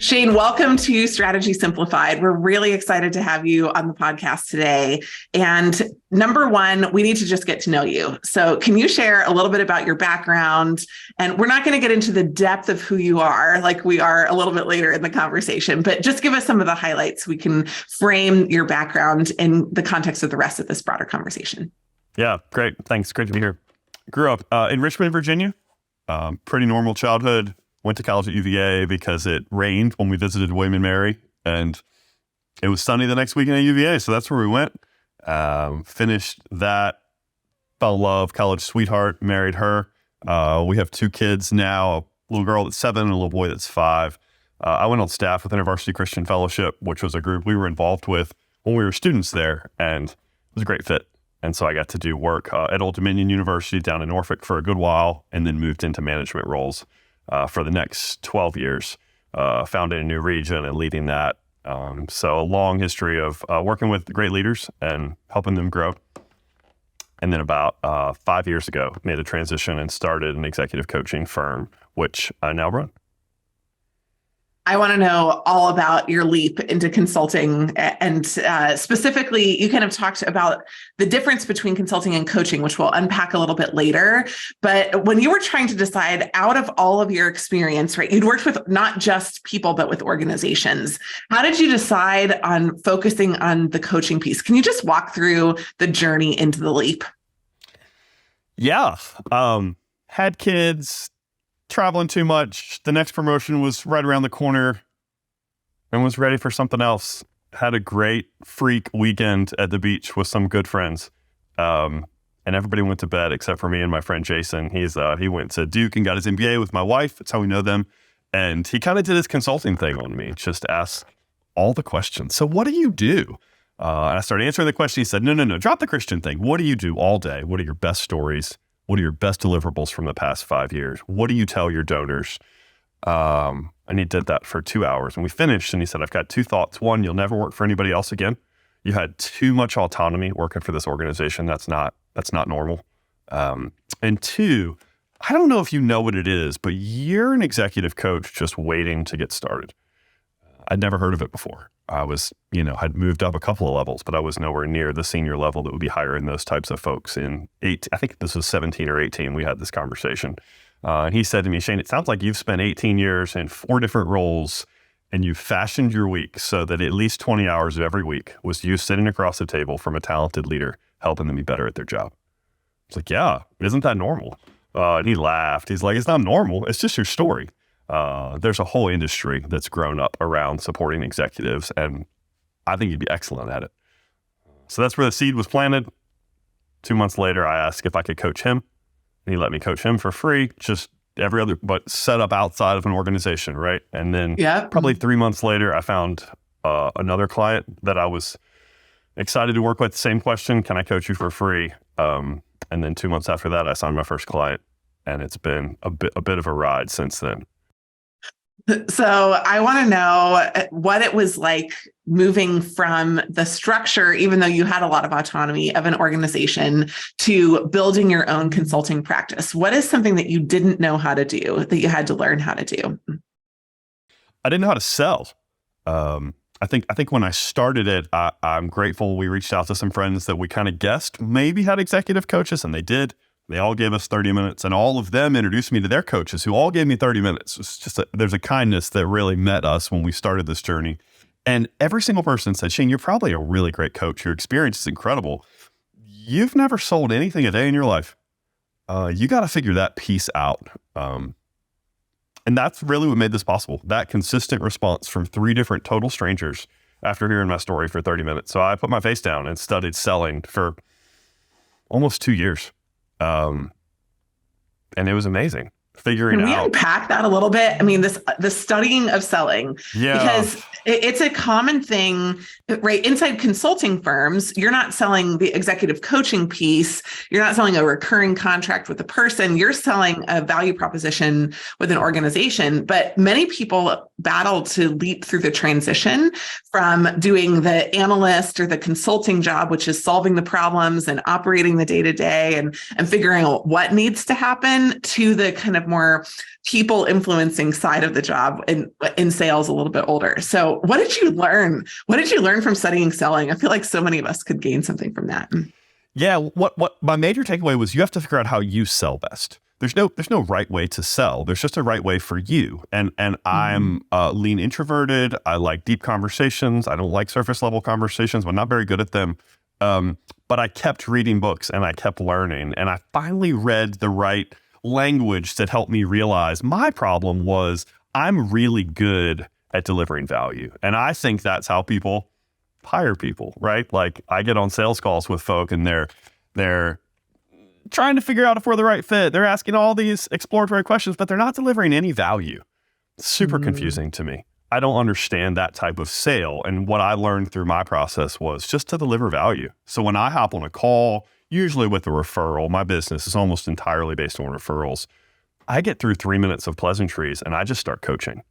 Shane, welcome to Strategy Simplified. We're really excited to have you on the podcast today. And number one, we need to just get to know you. So can you share a little bit about your background? And we're not going to get into the depth of who you are like we are a little bit later in the conversation, but just give us some of the highlights. We can frame your background in the context of the rest of this broader conversation. Yeah, great. Thanks. Great to be here. Grew up in Richmond, Virginia. Pretty normal childhood. Went to college at UVA because it rained when we visited William and Mary, and it was sunny the next weekend at UVA, so that's where we went. Finished that, fell in love, college sweetheart, married her. We have two kids now, a little girl that's 7 and a little boy that's 5. I went on staff with InterVarsity Christian Fellowship, which was a group we were involved with when we were students there, and it was a great fit. And so I got to do work at Old Dominion University down in Norfolk for a good while, and then moved into management roles for the next 12 years, founding a new region and leading that. So a long history of working with great leaders and helping them grow. And then about 5 years ago, made a transition and started an executive coaching firm, which I now run. I want to know all about your leap into consulting, and specifically, you kind of talked about the difference between consulting and coaching, which we'll unpack a little bit later. But when you were trying to decide out of all of your experience, right, you'd worked with not just people, but with organizations. How did you decide on focusing on the coaching piece? Can you just walk through the journey into the leap? Yeah. Had kids, traveling too much. The next promotion was right around the corner and was ready for something else. Had a great freak weekend at the beach with some good friends. And everybody went to bed except for me and my friend Jason. He went to Duke and got his MBA with my wife. That's how we know them. And he kind of did his consulting thing on me, just asked all the questions. So what do you do? And I started answering the question. He said, no, drop the Christian thing. What do you do all day? What are your best stories? What are your best deliverables from the past 5 years? What do you tell your donors? And he did that for 2 hours. And we finished, and he said, I've got 2 thoughts. One, you'll never work for anybody else again. You had too much autonomy working for this organization. That's not normal. And 2, I don't know if you know what it is, but you're an executive coach just waiting to get started. I'd never heard of it before. I was, had moved up a couple of levels, but I was nowhere near the senior level that would be hiring those types of folks. I think this was 17 or 18, we had this conversation. And he said to me, Shane, it sounds like you've spent 18 years in 4 different roles, and you've fashioned your week so that at least 20 hours of every week was you sitting across the table from a talented leader, helping them be better at their job. It's like, yeah, isn't that normal? And he laughed. He's like, it's not normal. It's just your story. There's a whole industry that's grown up around supporting executives, and I think you'd be excellent at it. So that's where the seed was planted. 2 months later, I asked if I could coach him, and he let me coach him for free, just every other, but set up outside of an organization, right? And then probably 3 months later, I found another client that I was excited to work with. Same question, can I coach you for free? And then 2 months after that, I signed my first client, and it's been a bit of a ride since then. So I want to know what it was like moving from the structure, even though you had a lot of autonomy of an organization, to building your own consulting practice. What is something that you didn't know how to do that you had to learn how to do? I didn't know how to sell. I think when I started it, I'm grateful we reached out to some friends that we kind of guessed maybe had executive coaches, and they did. They all gave us 30 minutes, and all of them introduced me to their coaches who all gave me 30 minutes. It's just there's a kindness that really met us when we started this journey. And every single person said, Shane, you're probably a really great coach. Your experience is incredible. You've never sold anything a day in your life. You got to figure that piece out. And that's really what made this possible. That consistent response from 3 different total strangers after hearing my story for 30 minutes. So I put my face down and studied selling for almost 2 years. And it was amazing figuring out. Can we unpack that a little bit? I mean, the studying of selling, because it's a common thing, right? Inside consulting firms, you're not selling the executive coaching piece. You're not selling a recurring contract with a person. You're selling a value proposition with an organization. But many people battle to leap through the transition from doing the analyst or the consulting job, which is solving the problems and operating the day to day and figuring out what needs to happen, to the kind of more people influencing side of the job in sales a little bit older. So what did you learn? What did you learn from studying selling? I feel like so many of us could gain something from that. Yeah, what my major takeaway was, you have to figure out how you sell best. There's no right way to sell. There's just a right way for you. And I'm lean introverted. I like deep conversations. I don't like surface level conversations. I'm not very good at them. But I kept reading books and I kept learning. And I finally read the right language that helped me realize my problem was I'm really good at delivering value. And I think that's how people hire people, right? Like, I get on sales calls with folk and they're trying to figure out if we're the right fit. They're asking all these exploratory questions, but they're not delivering any value. Super confusing to me. I don't understand that type of sale. And what I learned through my process was just to deliver value. So when I hop on a call, usually with a referral, my business is almost entirely based on referrals. I get through 3 minutes of pleasantries and I just start coaching.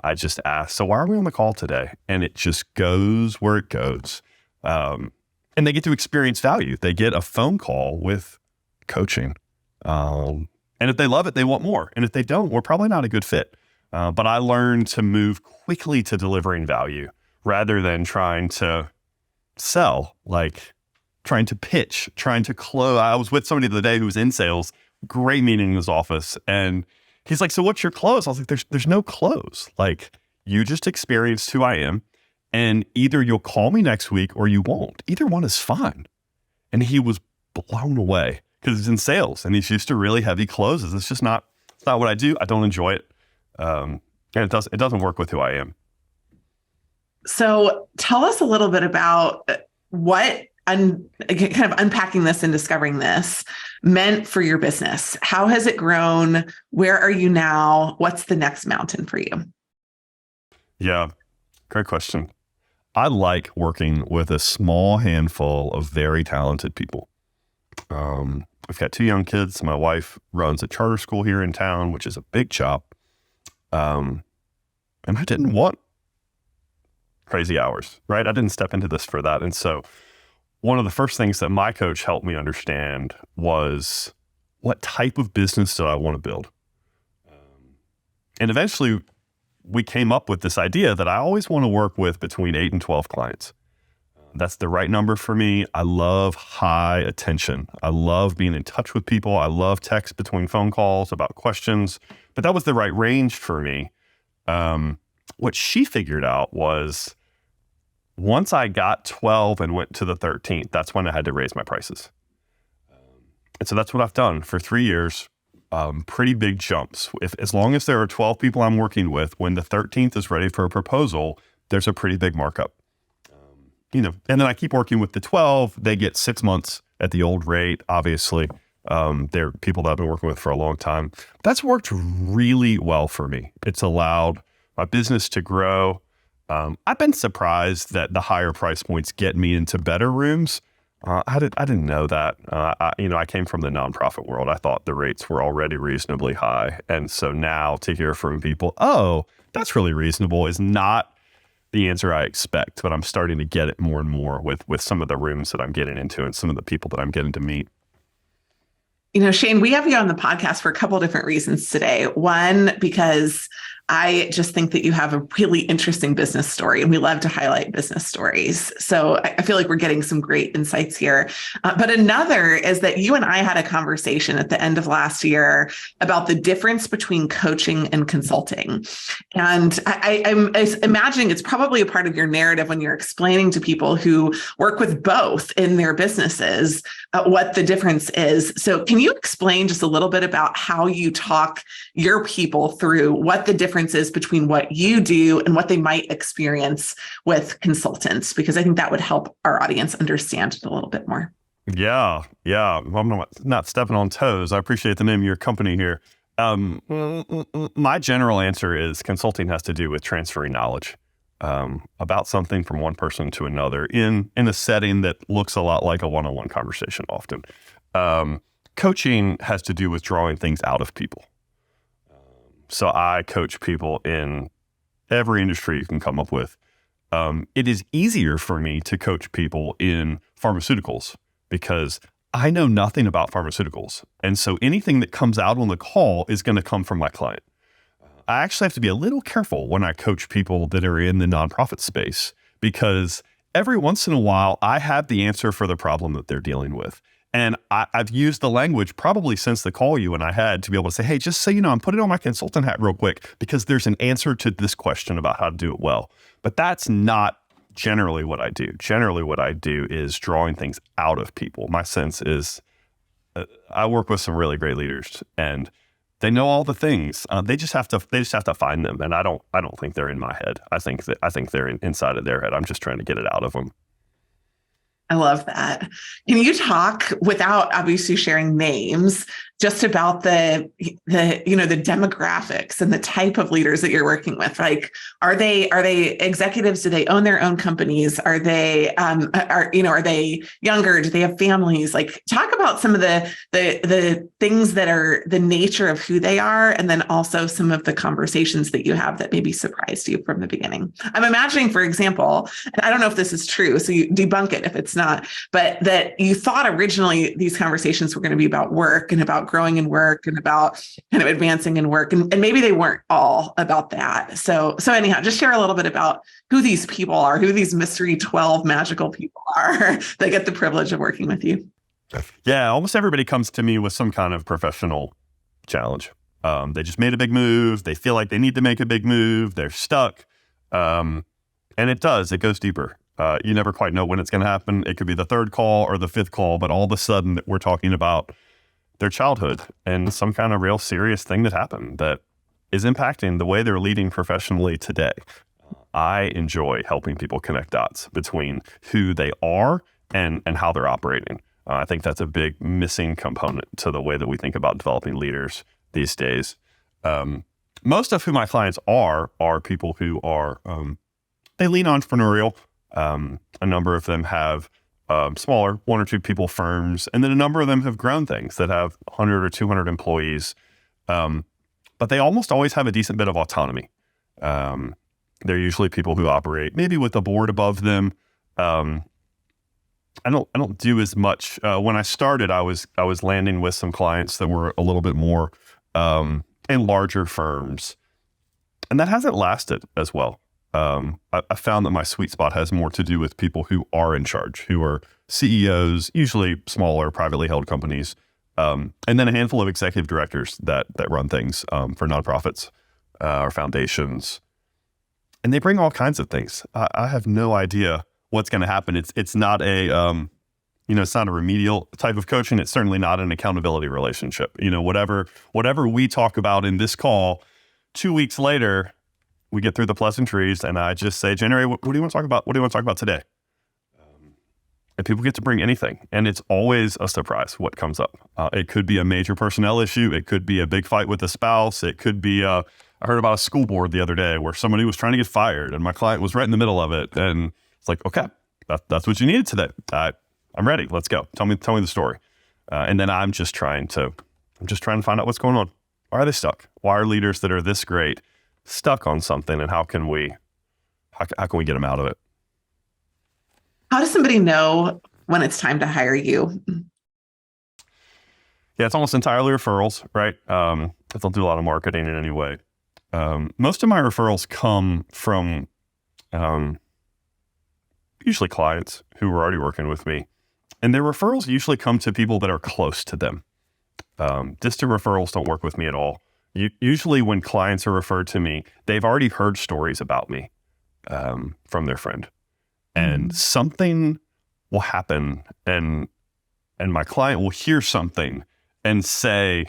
I just ask, so why are we on the call today? And it just goes where it goes. And they get to experience value. They get a phone call with coaching. And if they love it, they want more. And if they don't, we're probably not a good fit. But I learned to move quickly to delivering value rather than trying to sell, like trying to pitch, trying to close. I was with somebody the other day who was in sales, great meeting in his office. And he's like, so what's your close? I was like, there's no close. Like, you just experienced who I am. And either you'll call me next week or you won't. Either one is fine. And he was blown away because he's in sales and he's used to really heavy closes. It's not what I do. I don't enjoy it. And it doesn't work with who I am. So tell us a little bit about what kind of unpacking this and discovering this meant for your business. How has it grown? Where are you now? What's the next mountain for you? Yeah, great question. I like working with a small handful of very talented people. I've got 2 young kids. My wife runs a charter school here in town, which is a big job. And I didn't want crazy hours, right? I didn't step into this for that. And so one of the first things that my coach helped me understand was, what type of business do I want to build? And eventually we came up with this idea that I always want to work with between 8 and 12 clients. That's the right number for me. I love high attention. I love being in touch with people. I love text between phone calls about questions, but that was the right range for me. What she figured out was, once I got 12 and went to the 13th, that's when I had to raise my prices. And so that's what I've done for 3 years. Pretty big jumps. As long as there are 12 people I'm working with, when the 13th is ready for a proposal, there's a pretty big markup. And then I keep working with the 12. They get 6 months at the old rate. Obviously, they're people that I've been working with for a long time. That's worked really well for me. It's allowed my business to grow. I've been surprised that the higher price points get me into better rooms. I didn't know that. I came from the nonprofit world. I thought the rates were already reasonably high. And so now to hear from people, oh, that's really reasonable, is not the answer I expect. But I'm starting to get it more and more with some of the rooms that I'm getting into and some of the people that I'm getting to meet. Shane, we have you on the podcast for a couple of different reasons today. One, because I just think that you have a really interesting business story, and we love to highlight business stories. So I feel like we're getting some great insights here. But another is that you and I had a conversation at the end of last year about the difference between coaching and consulting. And I'm imagining it's probably a part of your narrative when you're explaining to people who work with both in their businesses what the difference is. So can you explain just a little bit about how you talk your people through what the difference is between what you do and what they might experience with consultants? Because I think that would help our audience understand it a little bit more. Yeah. Well, I'm not stepping on toes. I appreciate the name of your company here. My general answer is consulting has to do with transferring knowledge about something from one person to another in a setting that looks a lot like a one-on-one conversation often. Coaching has to do with drawing things out of people. So I coach people in every industry you can come up with. It is easier for me to coach people in pharmaceuticals because I know nothing about pharmaceuticals. And so anything that comes out on the call is going to come from my client. I actually have to be a little careful when I coach people that are in the nonprofit space because every once in a while, I have the answer for the problem that they're dealing with. And I've used the language probably since the call you and I had to be able to say, hey, just so you know, I'm putting on my consultant hat real quick because there's an answer to this question about how to do it well. But that's not generally what I do. Generally, what I do is drawing things out of people. My sense is I work with some really great leaders and they know all the things. They just have to find them. And I don't think they're in my head. I think they're inside of their head. I'm just trying to get it out of them. I love that. Can you talk, without obviously sharing names, just about the demographics and the type of leaders that you're working with? Like, are they executives? Do they own their own companies? Are they are they younger? Do they have families? Like, talk about some of the things that are the nature of who they are, and then also some of the conversations that you have that maybe surprised you from the beginning. I'm imagining, for example, and I don't know if this is true, so you debunk it if it's not, but that you thought originally these conversations were going to be about work and about growing in work and about kind of advancing in work. And maybe they weren't all about that. So anyhow, just share a little bit about who these people are, who these mystery 12 magical people are that get the privilege of working with you. Yeah, almost everybody comes to me with some kind of professional challenge. They just made a big move. They feel like they need to make a big move. They're stuck. And it goes deeper. You never quite know when it's going to happen. It could be the third call or the fifth call, but all of a sudden we're talking about their childhood and some kind of real serious thing that happened that is impacting the way they're leading professionally today. I enjoy helping people connect dots between who they are and how they're operating. I think that's a big missing component to the way that we think about developing leaders these days. Most of who my clients are people who are, they lean entrepreneurial. A number of them have smaller 1 or 2 people firms, and then a number of them have grown things that have 100 or 200 employees. But they almost always have a decent bit of autonomy. They're usually people who operate maybe with a board above them. I don't do as much. When I started, I was landing with some clients that were a little bit more in larger firms, and that hasn't lasted as well. I found that my sweet spot has more to do with people who are in charge, who are CEOs, usually smaller, privately held companies, and then a handful of executive directors that run things for nonprofits or foundations. And they bring all kinds of things. I have no idea what's going to happen. It's not a it's not a remedial type of coaching. It's certainly not an accountability relationship. Whatever we talk about in this call, 2 weeks later, we get through the pleasantries and I just say, January, what do you want to talk about? What do you want to talk about today? And people get to bring anything. And it's always a surprise what comes up. It could be a major personnel issue. It could be a big fight with a spouse. It could be, I heard about a school board the other day where somebody was trying to get fired and my client was right in the middle of it. And it's like, okay, that's what you needed today. I'm ready. Let's go. Tell me the story. And then I'm just trying to find out what's going on. Why are they stuck? Why are leaders that are this great stuck on something, and how can we get them out of it? How does somebody know when it's time to hire you? Yeah, it's almost entirely referrals, right? I don't do a lot of marketing in any way. Most of my referrals come from usually clients who are already working with me, and their referrals usually come to people that are close to them. Distant referrals don't work with me at all. Usually when clients are referred to me, they've already heard stories about me from their friend. And something will happen and my client will hear something and say,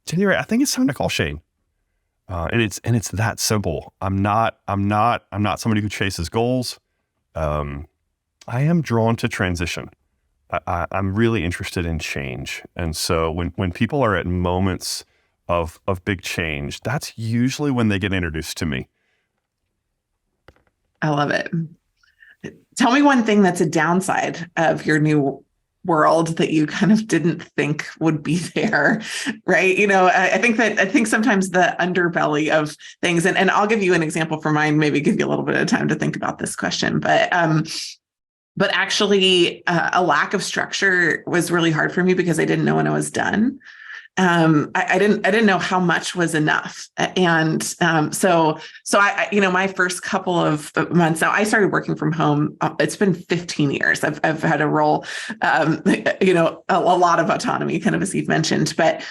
January, I think it's time to call Shane. And it's that simple. I'm not somebody who chases goals. I am drawn to transition. I'm really interested in change. And so when people are at moments of big change, that's usually when they get introduced to me. I love it. Tell me one thing that's a downside of your new world that you kind of didn't think would be there, right? I think sometimes the underbelly of things, and I'll give you an example for mine, maybe give you a little bit of time to think about this question, but actually a lack of structure was really hard for me because I didn't know when I was done. I didn't know how much was enough. And so my first couple of months now, I started working from home. It's been 15 years. I've had a role, a lot of autonomy, kind of as you've mentioned, but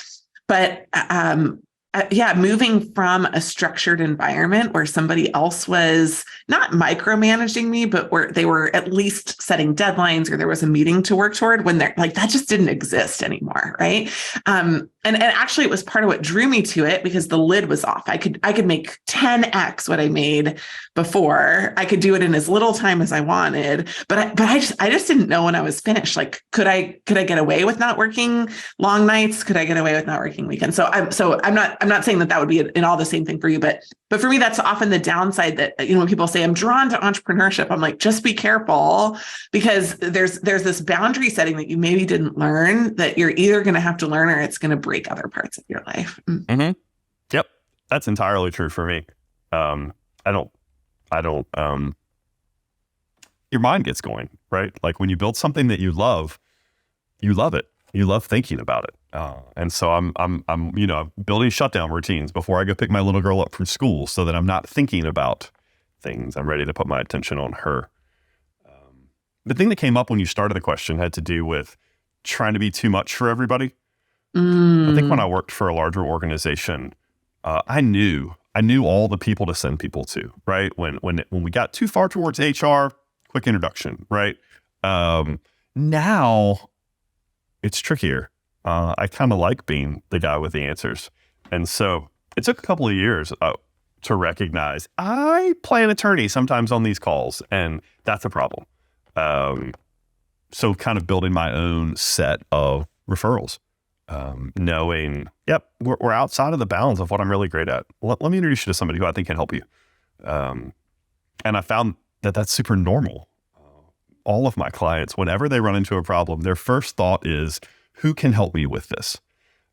moving from a structured environment where somebody else was not micromanaging me, but where they were at least setting deadlines or there was a meeting to work toward, when they're like, that just didn't exist anymore. Right. And actually it was part of what drew me to it, because the lid was off. I could make 10x what I made before. I could do it in as little time as I wanted, but I just didn't know when I was finished. Like, could I get away with not working long nights? Could I get away with not working weekends? So I'm not saying that would be in all the same thing for you, but for me, that's often the downside that, when people say I'm drawn to entrepreneurship, I'm like, just be careful, because there's this boundary setting that you maybe didn't learn that you're either going to have to learn or it's going to break other parts of your life. Mm-hmm. Yep. That's entirely true for me. I don't, your mind gets going, right? Like when you build something that you love it. You love thinking about it. And so I'm building shutdown routines before I go pick my little girl up from school so that I'm not thinking about things. I'm ready to put my attention on her. The thing that came up when you started the question had to do with trying to be too much for everybody. I think when I worked for a larger organization, I knew all the people to send people to, right? When we got too far towards HR, quick introduction, right? Now it's trickier. I kind of like being the guy with the answers. And so it took a couple of years to recognize I play an attorney sometimes on these calls, and that's a problem. So kind of building my own set of referrals, knowing, we're outside of the bounds of what I'm really great at. Let me introduce you to somebody who I think can help you. And I found that that's super normal. All of my clients, whenever they run into a problem, their first thought is, who can help me with this?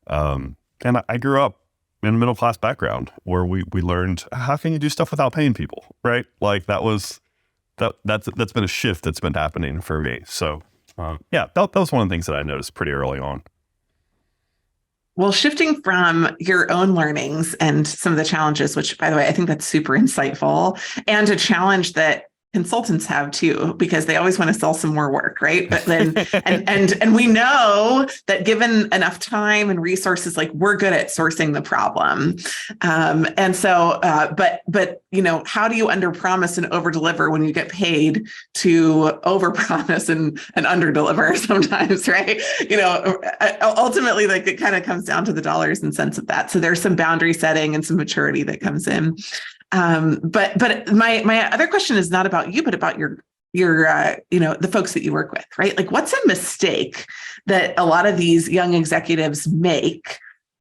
And I grew up in a middle-class background where we learned, how can you do stuff without paying people, right? Like that's been a shift that's been happening for me. So that was one of the things that I noticed pretty early on. Well, shifting from your own learnings and some of the challenges, which, by the way, I think that's super insightful, and a challenge that consultants have too, because they always want to sell some more work, right? But then, and we know that given enough time and resources, like we're good at sourcing the problem. And so, but how do you underpromise and overdeliver when you get paid to overpromise and underdeliver sometimes, right? Ultimately, like it kind of comes down to the dollars and cents of that. So there's some boundary setting and some maturity that comes in. But my other question is not about you, but about your the folks that you work with, right? Like, what's a mistake that a lot of these young executives make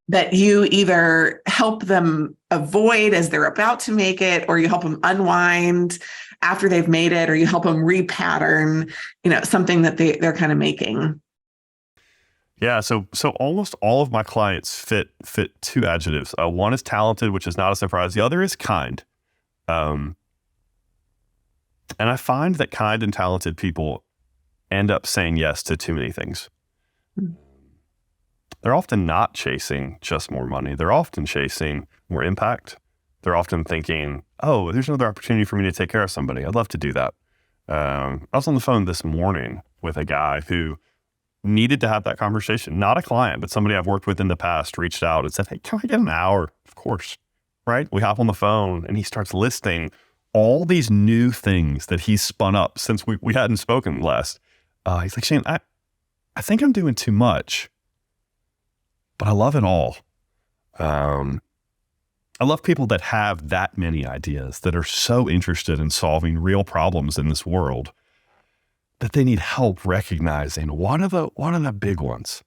that you either help them avoid as they're about to make it, or you help them unwind after they've made it, or you help them repattern, something that they're kind of making? Yeah, so almost all of my clients fit two adjectives. One is talented, which is not a surprise. The other is kind. And I find that kind and talented people end up saying yes to too many things. They're often not chasing just more money. They're often chasing more impact. They're often thinking, oh, there's another opportunity for me to take care of somebody. I'd love to do that. I was on the phone this morning with a guy who needed to have that conversation. Not a client, but somebody I've worked with in the past reached out and said, hey, can I get an hour? Of course, right? We hop on the phone and he starts listing all these new things that he's spun up since we hadn't spoken last. He's like, Shane, I think I'm doing too much, but I love it all. I love people that have that many ideas, that are so interested in solving real problems in this world, that they need help recognizing what are the big ones,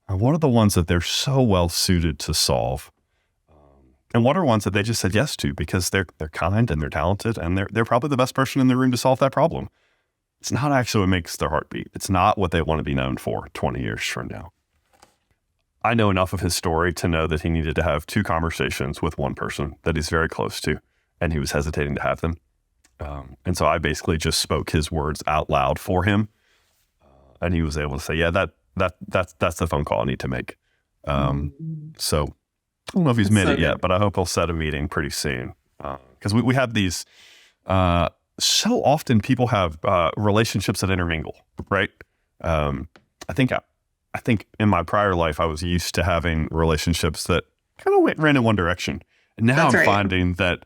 and what are the ones that they're so well suited to solve, and what are ones that they just said yes to because they're kind and they're talented and they're probably the best person in the room to solve that problem. It's not actually what makes their heart beat. It's not what they want to be known for 20 years from now. I know enough of his story to know that he needed to have 2 conversations with one person that he's very close to, and he was hesitating to have them. And so I basically just spoke his words out loud for him. And he was able to say, yeah, that's the phone call I need to make. So I don't know if he's made it yet, but I hope he'll set a meeting pretty soon. Because we have these, so often people have relationships that intermingle, right? I think in my prior life, I was used to having relationships that kind of ran in one direction. And now I'm finding that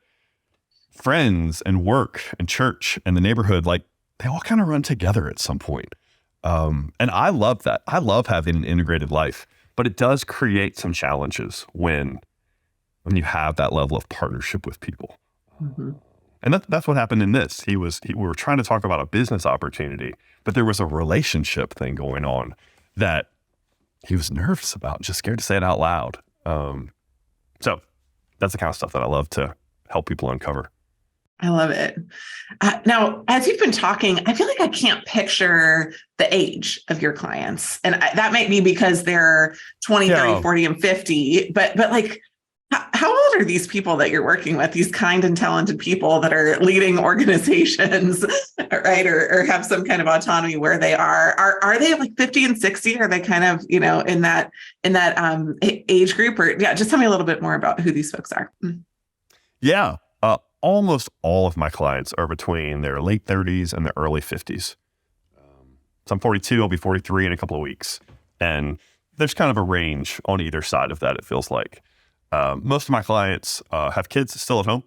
friends and work and church and the neighborhood, like they all kind of run together at some point. And I love that. I love having an integrated life, but it does create some challenges when you have that level of partnership with people. Mm-hmm. And that's what happened in this. We were trying to talk about a business opportunity, but there was a relationship thing going on that he was nervous about, just scared to say it out loud. So that's the kind of stuff that I love to help people uncover. I love it. Now, as you've been talking, I feel like I can't picture the age of your clients. And that might be because they're 20, 30, 40, and 50. But like, how old are these people that you're working with, these kind and talented people that are leading organizations, right? Or have some kind of autonomy where they are? Are they like 50 and 60? Are they kind of, in that age group? Or just tell me a little bit more about who these folks are. Yeah. Almost all of my clients are between their late 30s and their early 50s. So I'm 42, I'll be 43 in a couple of weeks. And there's kind of a range on either side of that, it feels like. Most of my clients have kids still at home.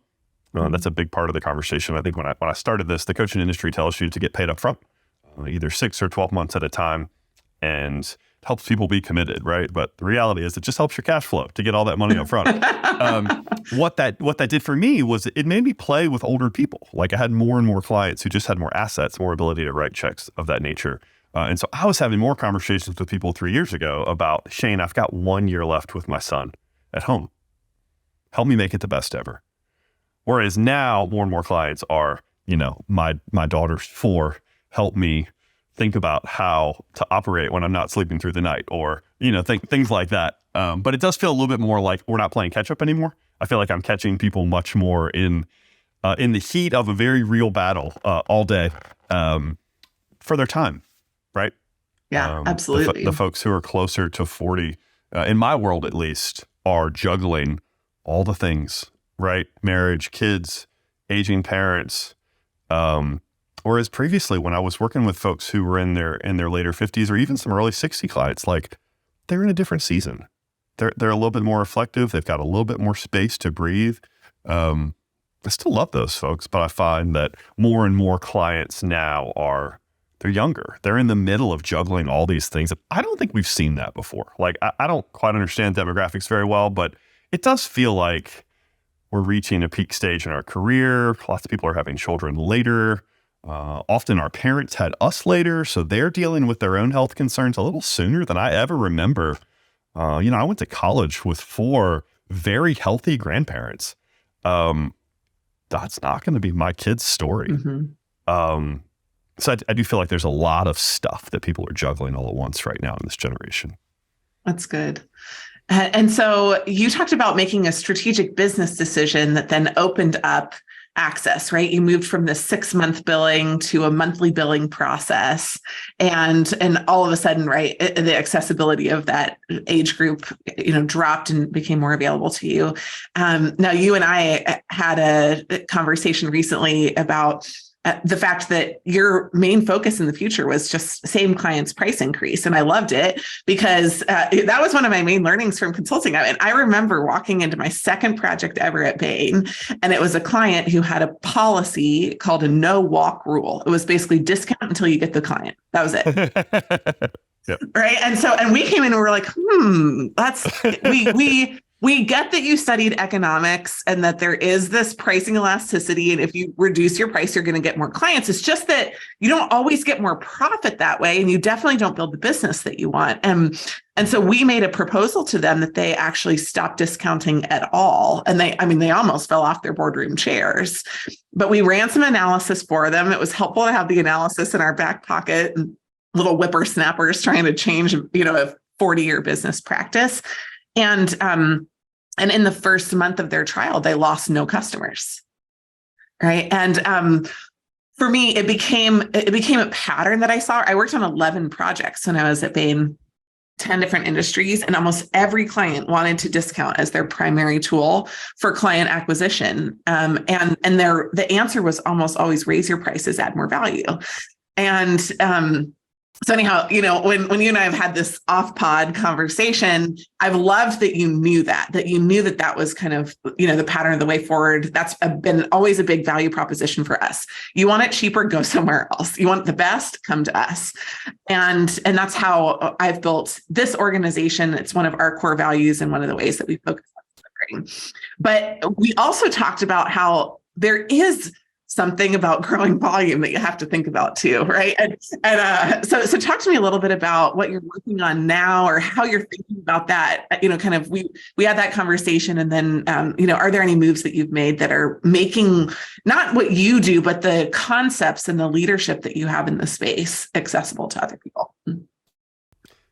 That's a big part of the conversation. I think when I started this, the coaching industry tells you to get paid up front, either 6 or 12 months at a time, and it helps people be committed, right? But the reality is it just helps your cash flow to get all that money up front. What that did for me was it made me play with older people. Like I had more and more clients who just had more assets, more ability to write checks of that nature. And so I was having more conversations with people 3 years ago about, Shane, I've got 1 year left with my son at home. Help me make it the best ever. Whereas now more and more clients are, my daughter's 4, help me think about how to operate when I'm not sleeping through the night, or, things like that. But it does feel a little bit more like we're not playing catch up anymore. I feel like I'm catching people much more in the heat of a very real battle all day for their time, right? Yeah, absolutely. The folks who are closer to 40, in my world at least, are juggling all the things, right? Marriage, kids, aging parents. Whereas previously, when I was working with folks who were in their later 50s or even some early 60 clients, like they're in a different season. They're a little bit more reflective. They've got a little bit more space to breathe. I still love those folks, but I find that more and more clients now they're younger. They're in the middle of juggling all these things. I don't think we've seen that before. Like, I don't quite understand demographics very well, but it does feel like we're reaching a peak stage in our career. Lots of people are having children later. Often our parents had us later, so they're dealing with their own health concerns a little sooner than I ever remember. I went to college with 4 very healthy grandparents. That's not going to be my kid's story. Mm-hmm. So I do feel like there's a lot of stuff that people are juggling all at once right now in this generation. That's good. And so you talked about making a strategic business decision that then opened up access, right? You moved from the 6-month billing to a monthly billing process. And all of a sudden, right, the accessibility of that age group, dropped and became more available to you. Now, you and I had a conversation recently about the fact that your main focus in the future was just same client's price increase. And I loved it because that was one of my main learnings from consulting. I remember walking into my second project ever at Bain, and it was a client who had a policy called a no walk rule. It was basically discount until you get the client. That was it. Yep. Right. And we came in and we were like, we We get that you studied economics and that there is this pricing elasticity. And if you reduce your price, you're going to get more clients. It's just that you don't always get more profit that way. And you definitely don't build the business that you want. And so we made a proposal to them that they actually stop discounting at all. And they almost fell off their boardroom chairs, but we ran some analysis for them. It was helpful to have the analysis in our back pocket, and little whippersnappers trying to change, a 40-year business practice. And in the first month of their trial, they lost no customers, right? And for me, it became a pattern that I saw. I worked on 11 projects when I was at Bain, 10 different industries, and almost every client wanted to discount as their primary tool for client acquisition. And the answer was almost always raise your prices, add more value. And so anyhow, when you and I have had this off-pod conversation, I've loved that you knew that was kind of, the pattern of the way forward. That's been always a big value proposition for us. You want it cheaper, go somewhere else. You want the best, come to us. And that's how I've built this organization. It's one of our core values and one of the ways that we focus on delivering. But we also talked about how there is something about growing volume that you have to think about too, right? So talk to me a little bit about what you're working on now, or how you're thinking about that. Kind of we had that conversation, and then are there any moves that you've made that are making not what you do, but the concepts and the leadership that you have in the space accessible to other people?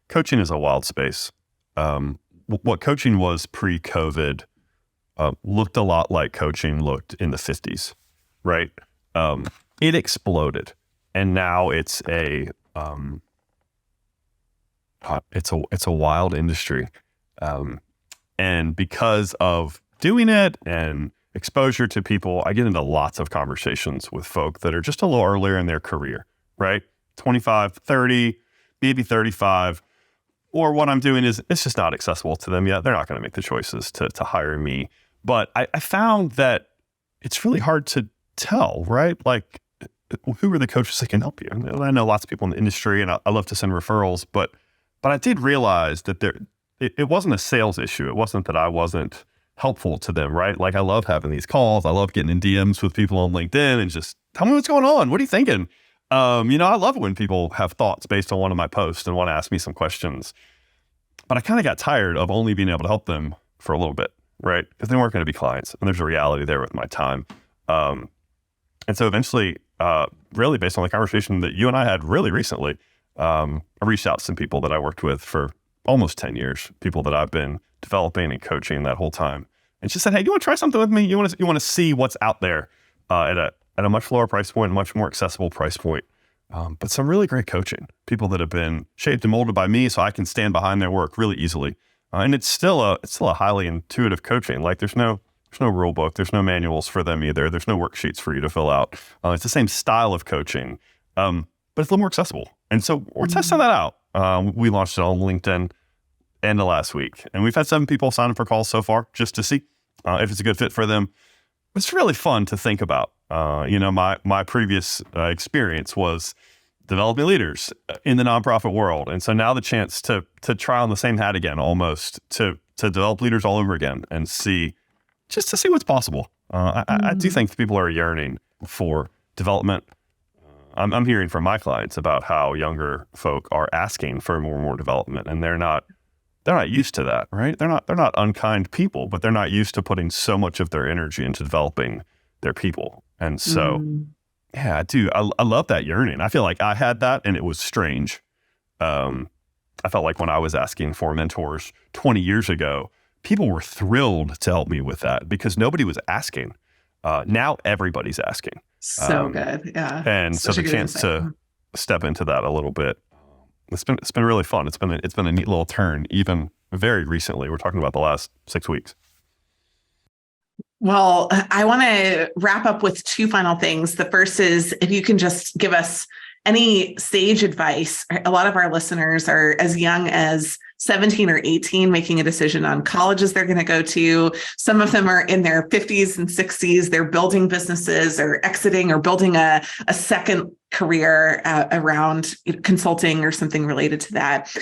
Coaching is a wild space. What coaching was pre-COVID looked a lot like coaching looked in the 50s. Right. It exploded, and now it's a wild industry. And because of doing it and exposure to people, I get into lots of conversations with folk that are just a little earlier in their career, right? 25, 30, maybe 35. Or what I'm doing is it's just not accessible to them yet. They're not going to make the choices to hire me. But I found that it's really hard to tell, right? Like, who are the coaches that can help you? And I know lots of people in the industry, and I love to send referrals, but I did realize that it wasn't a sales issue. It wasn't that I wasn't helpful to them, right? Like, I love having these calls. I love getting in DMs with people on LinkedIn and just tell me what's going on. What are you thinking? I love it when people have thoughts based on one of my posts and want to ask me some questions. But I kind of got tired of only being able to help them for a little bit, right? Because they weren't going to be clients, and there's a reality there with my time. And so eventually, really based on the conversation that you and I had really recently, I reached out to some people that I worked with for almost 10 years, people that I've been developing and coaching that whole time, and just said, hey, you want to try something with me? You want to see what's out there at a much lower price point, much more accessible price point, but some really great coaching, people that have been shaped and molded by me so I can stand behind their work really easily. And it's still a highly intuitive coaching. Like, there's no rule book. There's no manuals for them either. There's no worksheets for you to fill out. It's the same style of coaching, but it's a little more accessible. And so we're testing that out. We launched it on LinkedIn end of last week, and we've had 7 people sign up for calls so far just to see if it's a good fit for them. It's really fun to think about. My previous experience was developing leaders in the nonprofit world, and so now the chance to try on the same hat again, almost to develop leaders all over again and see what's possible. I do think people are yearning for development. I'm hearing from my clients about how younger folk are asking for more and more development, and they're not used to that, right? They're not unkind people, but they're not used to putting so much of their energy into developing their people. And so, yeah, I do. I love that yearning. I feel like I had that, and it was strange. I felt like when I was asking for mentors 20 years ago, people were thrilled to help me with that because nobody was asking. Now everybody's asking. So good. Yeah. And so the chance to step into that a little bit, it's been really fun. It's been a neat little turn, even very recently. We're talking about the last 6 weeks. Well, I want to wrap up with 2 final things. The first is if you can just give us any sage advice. A lot of our listeners are as young as 17 or 18 making a decision on colleges they're going to go to. Some of them are in their 50s and 60s. They're building businesses or exiting or building a second career around consulting or something related to that.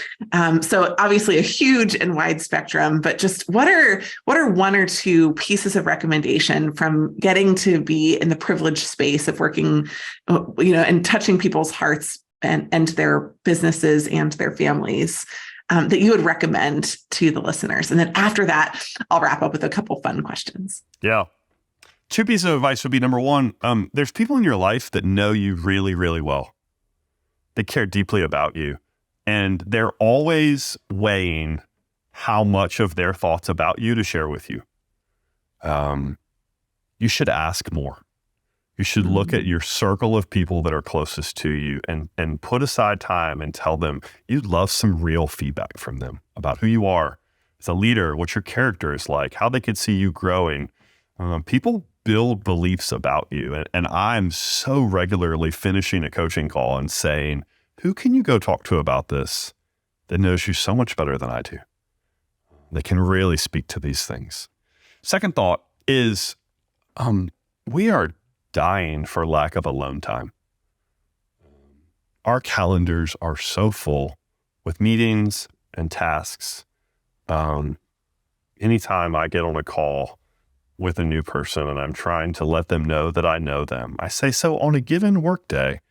So obviously a huge and wide spectrum, but just what are one or two pieces of recommendation from getting to be in the privileged space of working, and touching people's hearts and their businesses and their families that you would recommend to the listeners? And then after that, I'll wrap up with a couple fun questions. Yeah. Two pieces of advice would be, number one, there's people in your life that know you really, really well. They care deeply about you. And they're always weighing how much of their thoughts about you to share with you. You should ask more. You should look at your circle of people that are closest to you and put aside time and tell them you'd love some real feedback from them about who you are as a leader, what your character is like, how they could see you growing. People build beliefs about you. And I'm so regularly finishing a coaching call and saying, who can you go talk to about this that knows you so much better than I do? They can really speak to these things. Second thought is, we are dying for lack of alone time. Our calendars are so full with meetings and tasks. Anytime I get on a call with a new person and I'm trying to let them know that I know them, I say, so on a given workday,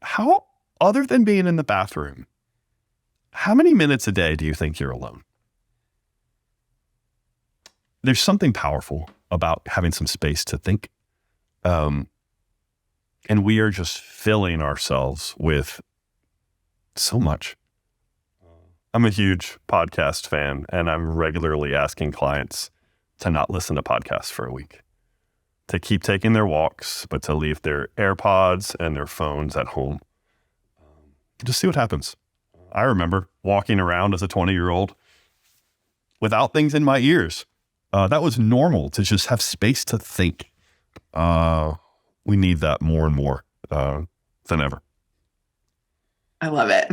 how, other than being in the bathroom, how many minutes a day do you think you're alone? There's something powerful about having some space to think. And we are just filling ourselves with so much. I'm a huge podcast fan, and I'm regularly asking clients to not listen to podcasts for a week, to keep taking their walks, but to leave their AirPods and their phones at home. Just see what happens. I remember walking around as a 20-year-old without things in my ears. That was normal, to just have space to think. We need that more and more than ever. I love it.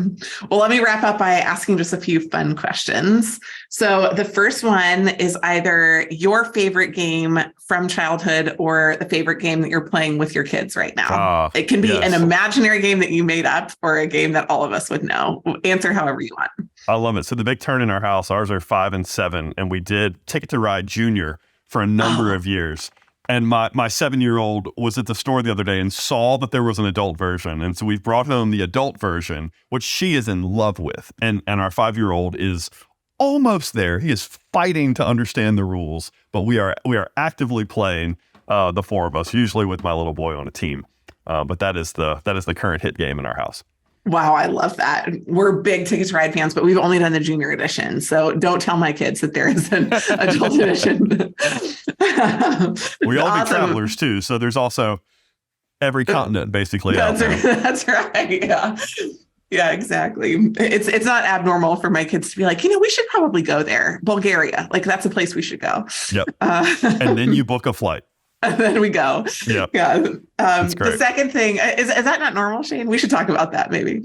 Well, let me wrap up by asking just a few fun questions. So the first one is either your favorite game from childhood or the favorite game that you're playing with your kids right now. It can be an imaginary game that you made up or a game that all of us would know. Answer however you want. I love it. So the big turn in our house, ours are 5 and 7, and we did Ticket to Ride Junior for a number of years. And my 7-year-old was at the store the other day and saw that there was an adult version. And so we've brought home the adult version, which she is in love with. And our 5-year-old is almost there. He is fighting to understand the rules, but we are actively playing the four of us, usually with my little boy on a team. But that is the current hit game in our house. Wow, I love that. We're big Ticket to Ride fans, but we've only done the junior edition. So don't tell my kids that there is an adult edition. We all be travelers too. So there's also every continent basically out there. That's right. Yeah. Yeah, exactly. It's not abnormal for my kids to be like, we should probably go there. Bulgaria. Like, that's a place we should go. Yep. And then you book a flight. And then we go. Yep. Yeah. The second thing is that not normal, Shane? We should talk about that maybe.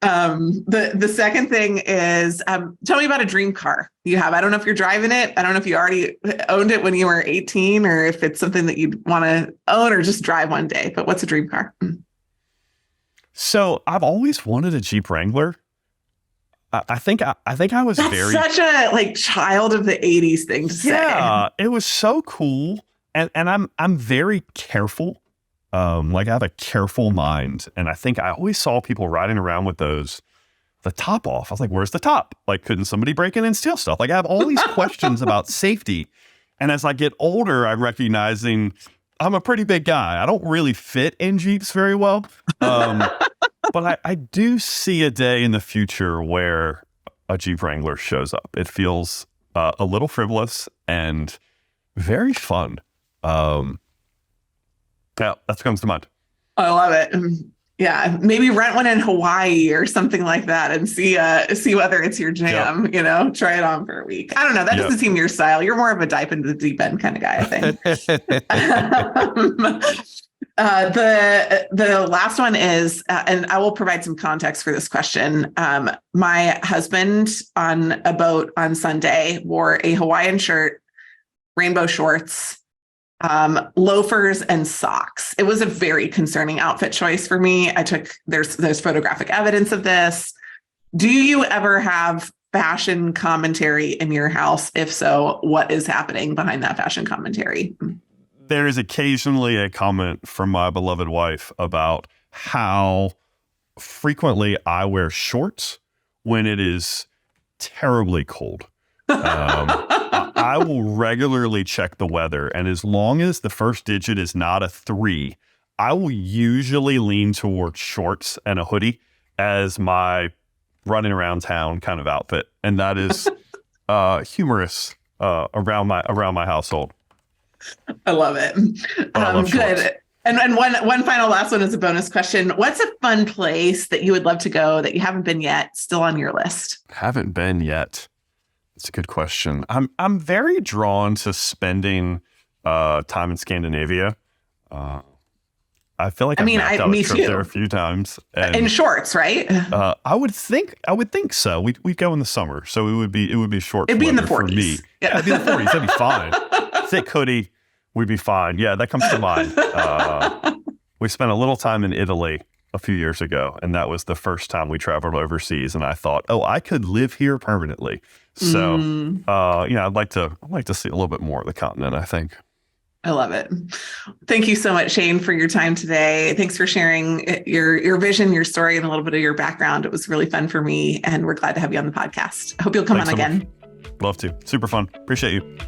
The second thing is, tell me about a dream car you have. I don't know if you're driving it. I don't know if you already owned it when you were 18 or if it's something that you'd want to own or just drive one day, but what's a dream car? So I've always wanted a Jeep Wrangler. I think I was such a child of the 80s thing to say. Yeah, it was so cool. And I'm very careful. I have a careful mind. And I think I always saw people riding around with the top off. I was like, where's the top? Couldn't somebody break in and steal stuff? I have all these questions about safety. And as I get older, I'm recognizing I'm a pretty big guy. I don't really fit in Jeeps very well. But I do see a day in the future where a Jeep Wrangler shows up. It feels a little frivolous and very fun. Yeah, that comes to mind. I love it. Yeah, maybe rent one in Hawaii or something like that and see whether it's your jam. Yep. Try it on for a week. I don't know. That doesn't seem your style. You're more of a dive into the deep end kind of guy, I think. The last one is, and I will provide some context for this question. My husband on a boat on Sunday wore a Hawaiian shirt, rainbow shorts, loafers, and socks. It was a very concerning outfit choice for me. There's photographic evidence of this. Do you ever have fashion commentary in your house? If so, what is happening behind that fashion commentary? There is occasionally a comment from my beloved wife about how frequently I wear shorts when it is terribly cold. I will regularly check the weather, and as long as the first digit is not a 3, I will usually lean towards shorts and a hoodie as my running around town kind of outfit, and that is humorous around my household. I love it. I love shorts. Good. And one final last one is a bonus question. What's a fun place that you would love to go that you haven't been yet, still on your list? Haven't been yet. That's a good question. I'm very drawn to spending time in Scandinavia. I feel like I've mapped out a trip there a few times. And, in shorts, right? I would think so. We'd go in the summer, so it would be short. It'd be in the 40s for me. Yeah, it'd be in the 40s. That'd be fine. Thick hoodie, we'd be fine. Yeah, that comes to mind. We spent a little time in Italy a few years ago, and that was the first time we traveled overseas. And I thought, oh, I could live here permanently. So, I'd like to see a little bit more of the continent, I think. I love it. Thank you so much, Shane, for your time today. Thanks for sharing your vision, your story, and a little bit of your background. It was really fun for me, and we're glad to have you on the podcast. I hope you'll come on again. Love to. Super fun. Appreciate you.